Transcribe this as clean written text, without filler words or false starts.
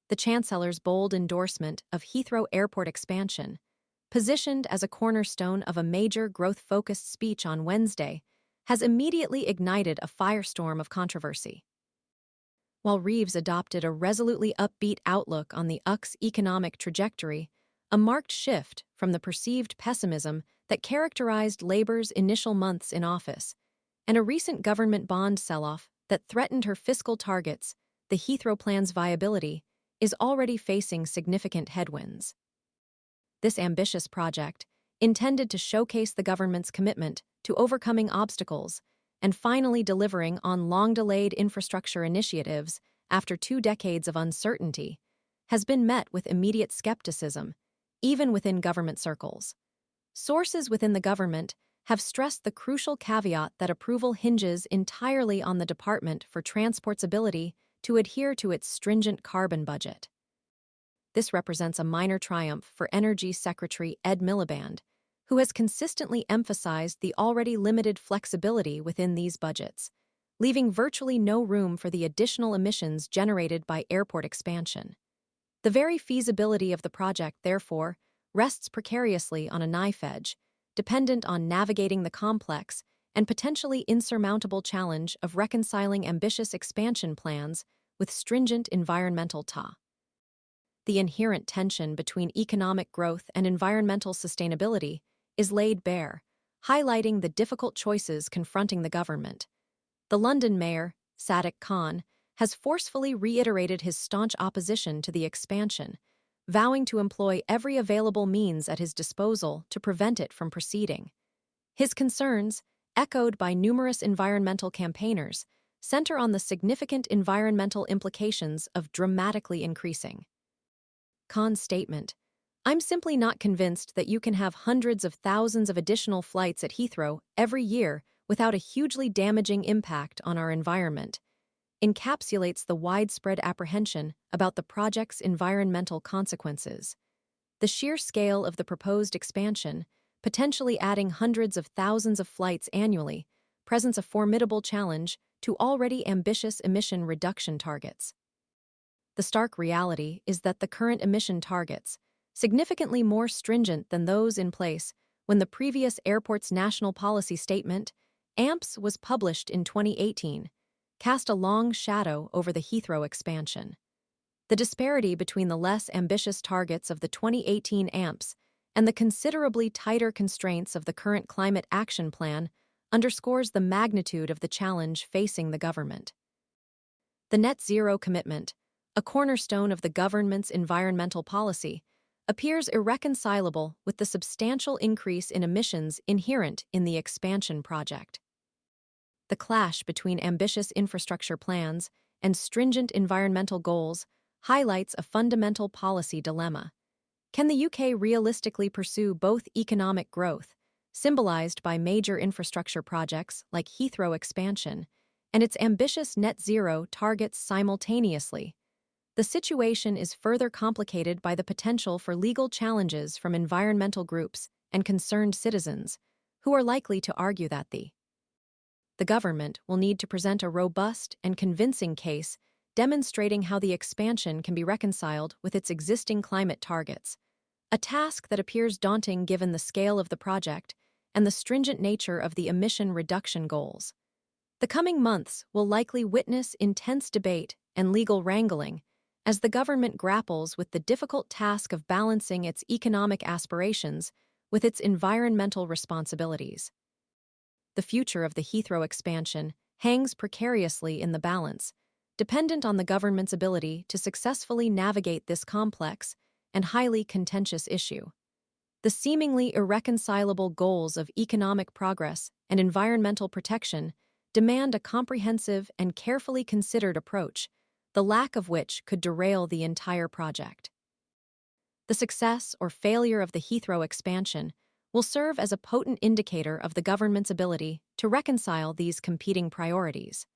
the Chancellor's bold endorsement of Heathrow Airport expansion, positioned as a cornerstone of a major growth-focused speech on Wednesday, has immediately ignited a firestorm of controversy. While Reeves adopted a resolutely upbeat outlook on the UK's economic trajectory, a marked shift from the perceived pessimism that characterized Labour's initial months in office, and a recent government bond sell-off that threatened her fiscal targets, the Heathrow plan's viability is already facing significant headwinds. This ambitious project, intended to showcase the government's commitment to overcoming obstacles and finally delivering on long-delayed infrastructure initiatives after 2 decades of uncertainty, has been met with immediate skepticism, even within government circles. Sources within the government have stressed the crucial caveat that approval hinges entirely on the Department for Transport's ability to adhere to its stringent carbon budget. This represents a minor triumph for Energy Secretary Ed Miliband, who has consistently emphasized the already limited flexibility within these budgets, leaving virtually no room for the additional emissions generated by airport expansion. The very feasibility of the project, therefore, rests precariously on a knife edge, dependent on navigating the complex and potentially insurmountable challenge of reconciling ambitious expansion plans with stringent environmental The inherent tension between economic growth and environmental sustainability is laid bare, highlighting the difficult choices confronting the government. The London mayor, Sadiq Khan, has forcefully reiterated his staunch opposition to the expansion, vowing to employ every available means at his disposal to prevent it from proceeding. His concerns, echoed by numerous environmental campaigners, center on the significant environmental implications of dramatically increasing. Khan's statement, "I'm simply not convinced that you can have hundreds of thousands of additional flights at Heathrow every year without a hugely damaging impact on our environment," encapsulates the widespread apprehension about the project's environmental consequences. The sheer scale of the proposed expansion, potentially adding hundreds of thousands of flights annually, presents a formidable challenge to already ambitious emission reduction targets. The stark reality is that the current emission targets, significantly more stringent than those in place when the previous airport's national policy statement, AMPS, was published in 2018, cast a long shadow over the Heathrow expansion. The disparity between the less ambitious targets of the 2018 AMPS and the considerably tighter constraints of the current Climate Action Plan underscores the magnitude of the challenge facing the government. The net zero commitment, a cornerstone of the government's environmental policy, appears irreconcilable with the substantial increase in emissions inherent in the expansion project. The clash between ambitious infrastructure plans and stringent environmental goals highlights a fundamental policy dilemma. Can the UK realistically pursue both economic growth, symbolized by major infrastructure projects like Heathrow expansion, and its ambitious net zero targets simultaneously? The situation is further complicated by the potential for legal challenges from environmental groups and concerned citizens, who are likely to argue that the government will need to present a robust and convincing case demonstrating how the expansion can be reconciled with its existing climate targets, a task that appears daunting given the scale of the project and the stringent nature of the emission reduction goals. The coming months will likely witness intense debate and legal wrangling as the government grapples with the difficult task of balancing its economic aspirations with its environmental responsibilities. The future of the Heathrow expansion hangs precariously in the balance, dependent on the government's ability to successfully navigate this complex and highly contentious issue. The seemingly irreconcilable goals of economic progress and environmental protection demand a comprehensive and carefully considered approach, the lack of which could derail the entire project. The success or failure of the Heathrow expansion will serve as a potent indicator of the government's ability to reconcile these competing priorities.